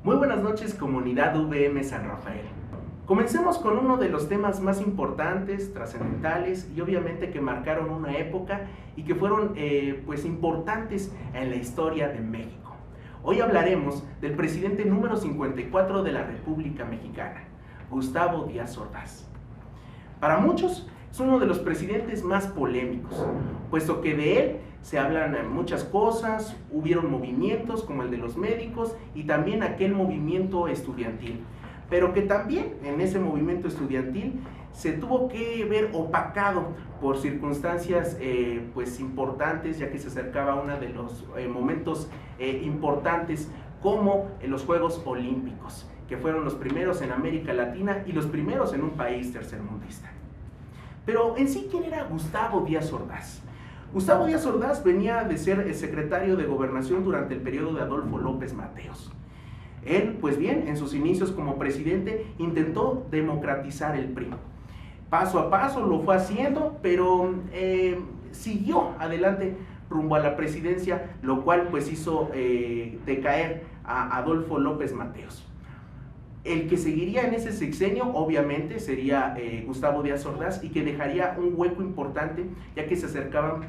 Muy buenas noches, comunidad VM San Rafael. Comencemos con uno de los temas más importantes, trascendentales y obviamente que marcaron una época y que fueron importantes en la historia de México. Hoy hablaremos del presidente número 54 de la República Mexicana, Gustavo Díaz Ordaz. Para muchos es uno de los presidentes más polémicos, puesto que de él se hablan muchas cosas, hubieron movimientos como el de los médicos y también aquel movimiento estudiantil, pero que también en ese movimiento estudiantil se tuvo que ver opacado por circunstancias importantes, ya que se acercaba uno de los momentos importantes como en los Juegos Olímpicos, que fueron los primeros en América Latina y los primeros en un país tercermundista. Pero en sí, ¿quién era Gustavo Díaz Ordaz? Gustavo Díaz Ordaz venía de ser el secretario de Gobernación durante el periodo de Adolfo López Mateos. Él, pues bien, en sus inicios como presidente intentó democratizar el PRI. Paso a paso lo fue haciendo, pero siguió adelante rumbo a la presidencia, lo cual pues hizo decaer a Adolfo López Mateos. El que seguiría en ese sexenio obviamente sería Gustavo Díaz Ordaz, y que dejaría un hueco importante ya que se acercaban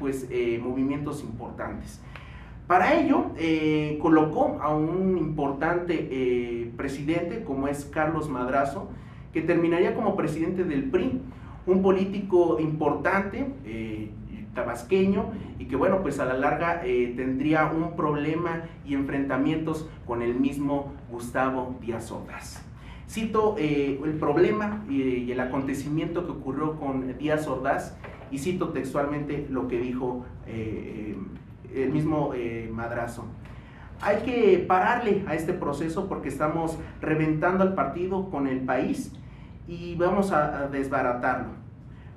movimientos importantes. Para ello colocó a un importante presidente como es Carlos Madrazo, que terminaría como presidente del PRI, un político importante, tabasqueño, y que bueno, pues a la larga tendría un problema y enfrentamientos con el mismo Gustavo Díaz Ordaz. Cito el problema y el acontecimiento que ocurrió con Díaz Ordaz, y cito textualmente lo que dijo el mismo Madrazo. Hay que pararle a este proceso porque estamos reventando al partido con el país y vamos a desbaratarlo.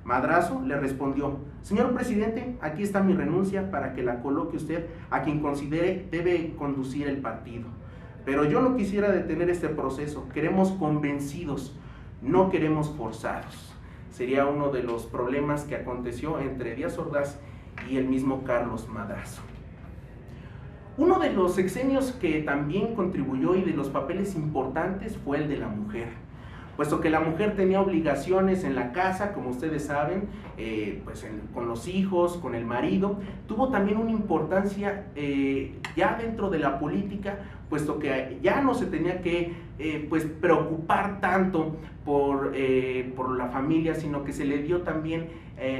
Madrazo le respondió: señor presidente, aquí está mi renuncia para que la coloque usted a quien considere debe conducir el partido. Pero yo no quisiera detener este proceso, queremos convencidos, no queremos forzados. Sería uno de los problemas que aconteció entre Díaz Ordaz y el mismo Carlos Madrazo. Uno de los sexenios que también contribuyó y de los papeles importantes fue el de la mujer, puesto que la mujer tenía obligaciones en la casa, como ustedes saben, con los hijos, con el marido. Tuvo también una importancia ya dentro de la política, puesto que ya no se tenía que preocupar tanto por la familia, sino que se le dio también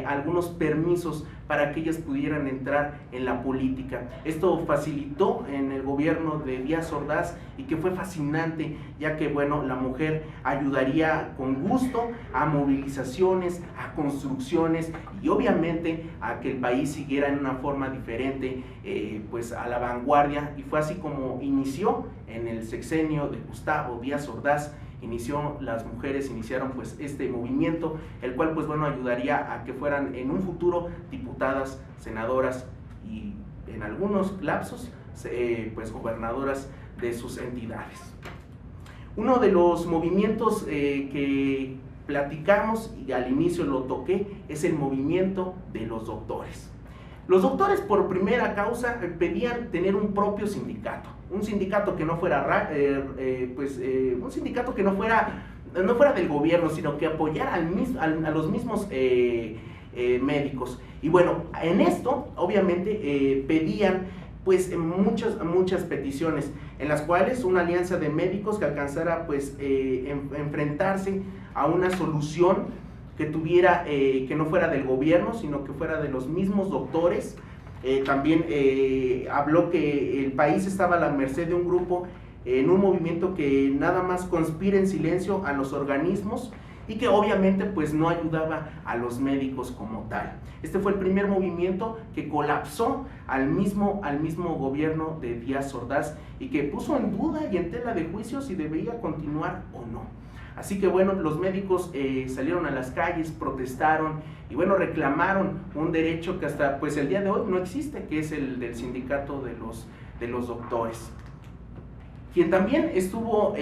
algunos permisos para que ellas pudieran entrar en la política. Esto facilitó en el gobierno de Díaz Ordaz y que fue fascinante, ya que bueno, la mujer ayudaría con gusto a movilizaciones, a construcciones y obviamente a que el país siguiera en una forma diferente, a la vanguardia, y fue así como inició en el sexenio de Gustavo Díaz Ordaz. Las mujeres iniciaron este movimiento, el cual ayudaría a que fueran en un futuro diputadas, senadoras y en algunos lapsos gobernadoras de sus entidades. Uno de los movimientos que platicamos y al inicio lo toqué es el movimiento de los doctores. Los doctores por primera causa pedían tener un propio sindicato, un sindicato que no fuera un sindicato que no fuera del gobierno, sino que apoyara a los mismos médicos. Y bueno, en esto obviamente pedían muchas peticiones, en las cuales una alianza de médicos que alcanzara enfrentarse a una solución que tuviera, que no fuera del gobierno, sino que fuera de los mismos doctores. También habló que el país estaba a la merced de un grupo, en un movimiento que nada más conspira en silencio a los organismos y que obviamente no ayudaba a los médicos como tal. Este fue el primer movimiento que colapsó al mismo gobierno de Díaz Ordaz y que puso en duda y en tela de juicio si debía continuar o no. Así que bueno, los médicos salieron a las calles, protestaron y reclamaron un derecho que hasta el día de hoy no existe, que es el del sindicato de los doctores. Quien también estuvo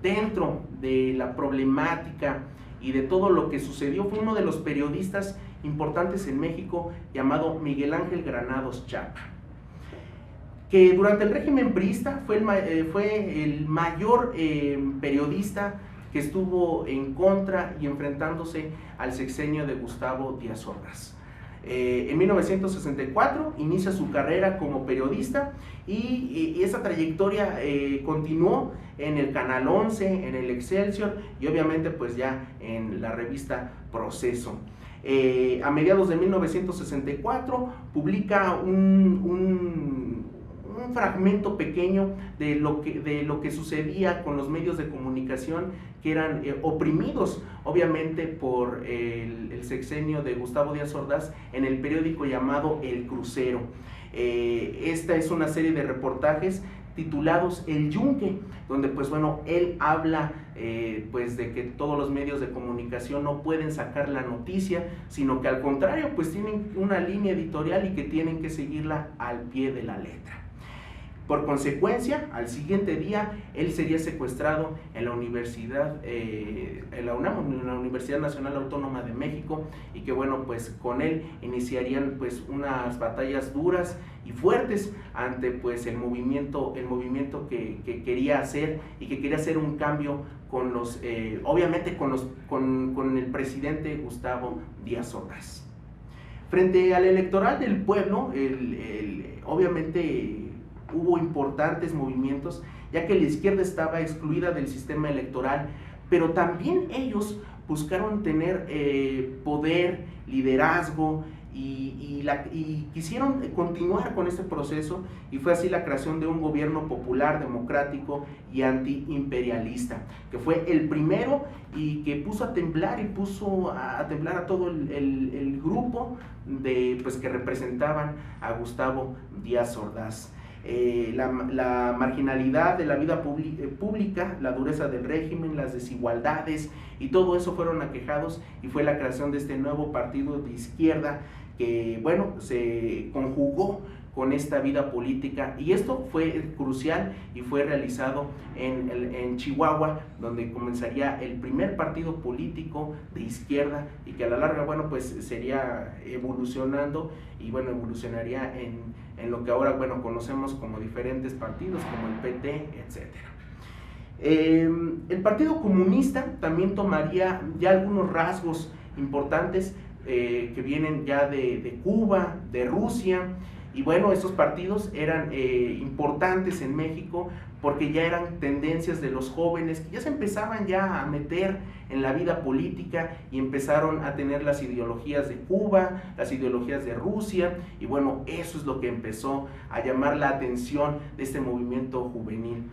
dentro de la problemática y de todo lo que sucedió fue uno de los periodistas importantes en México llamado Miguel Ángel Granados Chapa. que durante el régimen priista fue el mayor periodista que estuvo en contra y enfrentándose al sexenio de Gustavo Díaz Ordaz. En 1964 inicia su carrera como periodista y esa trayectoria continuó en el Canal 11, en el Excelsior y obviamente pues ya en la revista Proceso. A mediados de 1964 publica un fragmento pequeño de lo que sucedía con los medios de comunicación que eran oprimidos obviamente por el sexenio de Gustavo Díaz Ordaz en el periódico llamado El Crucero. Esta es una serie de reportajes titulados El Yunque, donde pues bueno, él habla pues de que todos los medios de comunicación no pueden sacar la noticia, sino que al contrario pues tienen una línea editorial y que tienen que seguirla al pie de la letra. Por consecuencia, al siguiente día, él sería secuestrado en la universidad, en la UNAM, en la Universidad Nacional Autónoma de México, y que bueno, pues con él iniciarían pues unas batallas duras y fuertes ante pues el movimiento que quería hacer y que quería hacer un cambio con los, obviamente con el presidente Gustavo Díaz Ordaz. Frente al electoral del pueblo, obviamente hubo importantes movimientos, ya que la izquierda estaba excluida del sistema electoral, pero también ellos buscaron tener poder, liderazgo y quisieron continuar con este proceso, y fue así la creación de un gobierno popular, democrático y antiimperialista, que fue el primero y que puso a temblar a todo el grupo pues, que representaban a Gustavo Díaz Ordaz. La marginalidad de la vida pública, la dureza del régimen, las desigualdades y todo eso fueron aquejados, y fue la creación de este nuevo partido de izquierda que bueno, se conjugó con esta vida política, y esto fue crucial y fue realizado en Chihuahua, donde comenzaría el primer partido político de izquierda y que a la larga, bueno, pues sería evolucionando y bueno, evolucionaría en lo que ahora, bueno, conocemos como diferentes partidos, como el PT, etc. El Partido Comunista también tomaría ya algunos rasgos importantes que vienen ya de Cuba, de Rusia. Y bueno, estos partidos eran importantes en México porque ya eran tendencias de los jóvenes que ya se empezaban ya a meter en la vida política y empezaron a tener las ideologías de Cuba, las ideologías de Rusia, y bueno, eso es lo que empezó a llamar la atención de este movimiento juvenil.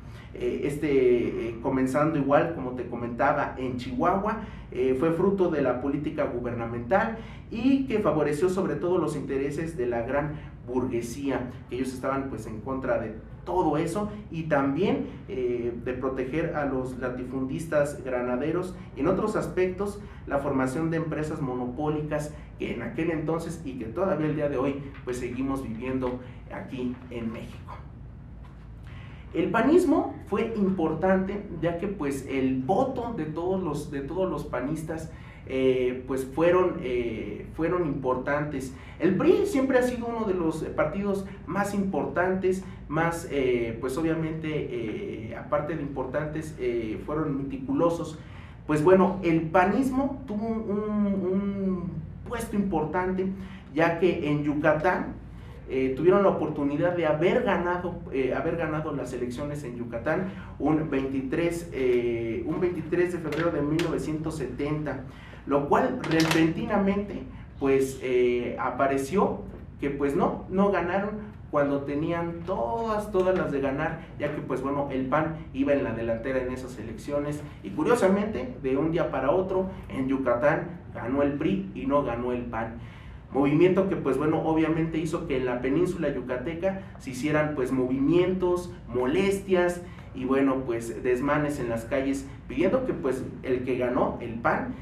Comenzando igual, como te comentaba, en Chihuahua, fue fruto de la política gubernamental y que favoreció sobre todo los intereses de la gran burguesía, que ellos estaban pues en contra de todo eso, y también de proteger a los latifundistas granaderos, y en otros aspectos la formación de empresas monopólicas que en aquel entonces y que todavía el día de hoy pues seguimos viviendo aquí en México. El panismo fue importante, ya que pues el voto de todos los panistas pues fueron importantes. El PRI siempre ha sido uno de los partidos más importantes, más pues obviamente aparte de importantes fueron meticulosos. Pues bueno, el panismo tuvo un puesto importante, ya que en Yucatán tuvieron la oportunidad de haber ganado las elecciones en Yucatán un 23 de febrero de 1970, lo cual repentinamente pues apareció que pues no ganaron cuando tenían todas las de ganar, ya que pues bueno, el PAN iba en la delantera en esas elecciones, y curiosamente de un día para otro en Yucatán ganó el PRI y no ganó el PAN. Movimiento que pues bueno, obviamente hizo que en la península yucateca se hicieran pues movimientos, molestias y bueno, pues desmanes en las calles, pidiendo que pues el que ganó, el PAN,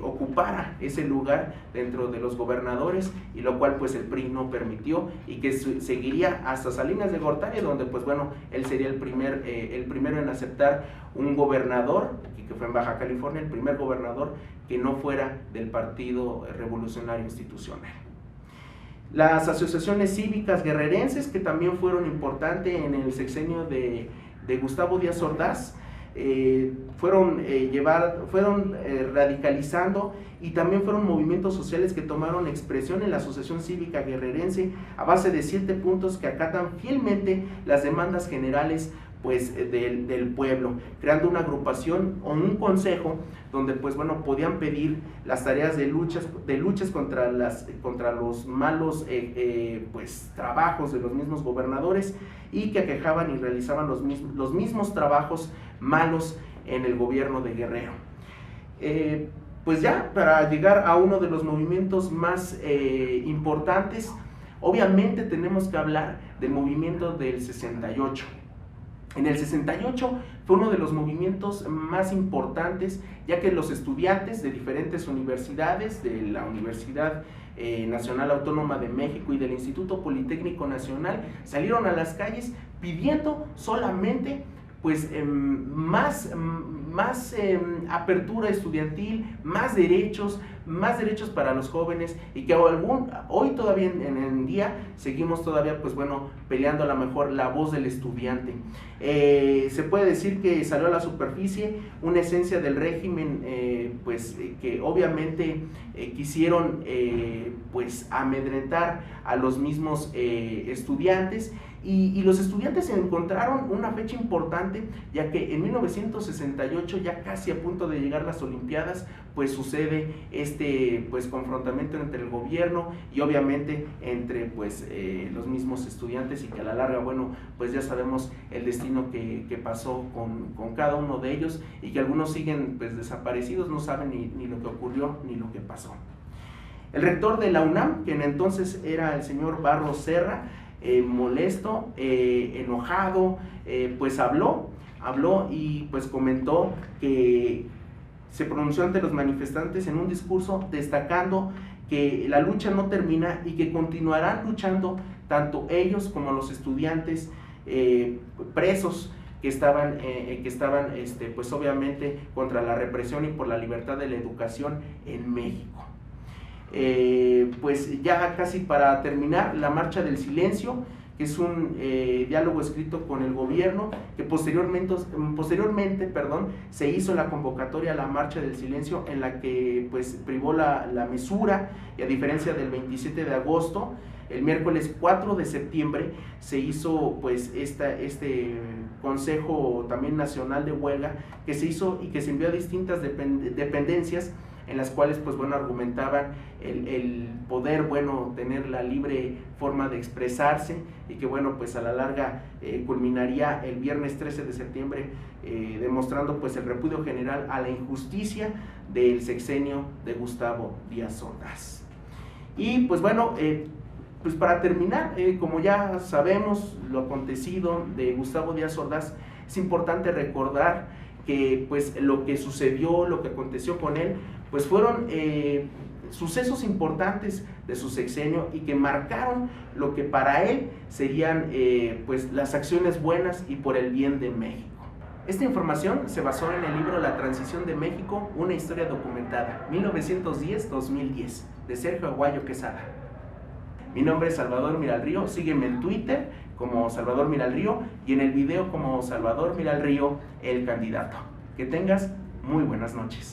ocupara ese lugar dentro de los gobernadores, y lo cual pues el PRI no permitió, y que seguiría hasta Salinas de Gortari, donde pues bueno, él sería el primero en aceptar un gobernador, que fue en Baja California, el primer gobernador que no fuera del Partido Revolucionario Institucional. Las asociaciones cívicas guerrerenses, que también fueron importantes en el sexenio de Gustavo Díaz Ordaz, fueron radicalizando, y también fueron movimientos sociales que tomaron expresión en la Asociación Cívica Guerrerense a base de 7 puntos que acatan fielmente las demandas generales pues del pueblo, creando una agrupación o un consejo donde pues bueno podían pedir las tareas de luchas contra los malos pues trabajos de los mismos gobernadores, y que aquejaban y realizaban los mismos trabajos malos en el gobierno de Guerrero. Pues ya para llegar a uno de los movimientos más importantes, obviamente tenemos que hablar del movimiento del 68. En el 68 fue uno de los movimientos más importantes, ya que los estudiantes de diferentes universidades, de la Universidad Nacional Autónoma de México y del Instituto Politécnico Nacional, salieron a las calles pidiendo solamente pues más apertura estudiantil, más derechos para los jóvenes, y que hoy todavía en el día seguimos todavía pues bueno peleando a lo mejor la voz del estudiante. Se puede decir que salió a la superficie una esencia del régimen que obviamente quisieron pues amedrentar a los mismos estudiantes, y los estudiantes encontraron una fecha importante, ya que en 1968, ya casi a punto de llegar las Olimpiadas, pues sucede este pues confrontamiento entre el gobierno y obviamente entre pues los mismos estudiantes, y que a la larga bueno pues ya sabemos el destino que pasó con cada uno de ellos, y que algunos siguen pues desaparecidos, no saben ni lo que ocurrió ni lo que pasó. El rector de la UNAM, quien entonces era el señor Barros Serra, molesto, enojado, pues habló y pues comentó que se pronunció ante los manifestantes en un discurso destacando que la lucha no termina y que continuarán luchando tanto ellos como los estudiantes presos que estaban pues obviamente contra la represión y por la libertad de la educación en México. Pues ya casi para terminar, la Marcha del Silencio, que es un diálogo escrito con el gobierno, que posteriormente se hizo la convocatoria a la Marcha del Silencio, en la que pues privó la mesura, y a diferencia del 27 de agosto, el miércoles 4 de septiembre se hizo pues este Consejo también Nacional de Huelga, que se hizo y que se envió a distintas dependencias, en las cuales pues bueno argumentaban el poder bueno tener la libre forma de expresarse, y que bueno pues a la larga culminaría el viernes 13 de septiembre demostrando pues el repudio general a la injusticia del sexenio de Gustavo Díaz Ordaz. Y pues bueno, pues para terminar, como ya sabemos lo acontecido de Gustavo Díaz Ordaz, es importante recordar que pues lo que sucedió, lo que aconteció con él, pues fueron sucesos importantes de su sexenio, y que marcaron lo que para él serían pues las acciones buenas y por el bien de México. Esta información se basó en el libro La Transición de México, una historia documentada, 1910-2010, de Sergio Aguayo Quesada. Mi nombre es Salvador Miralrío, sígueme en Twitter como Salvador Miralrío y en el video como Salvador Miralrío, el candidato. Que tengas muy buenas noches.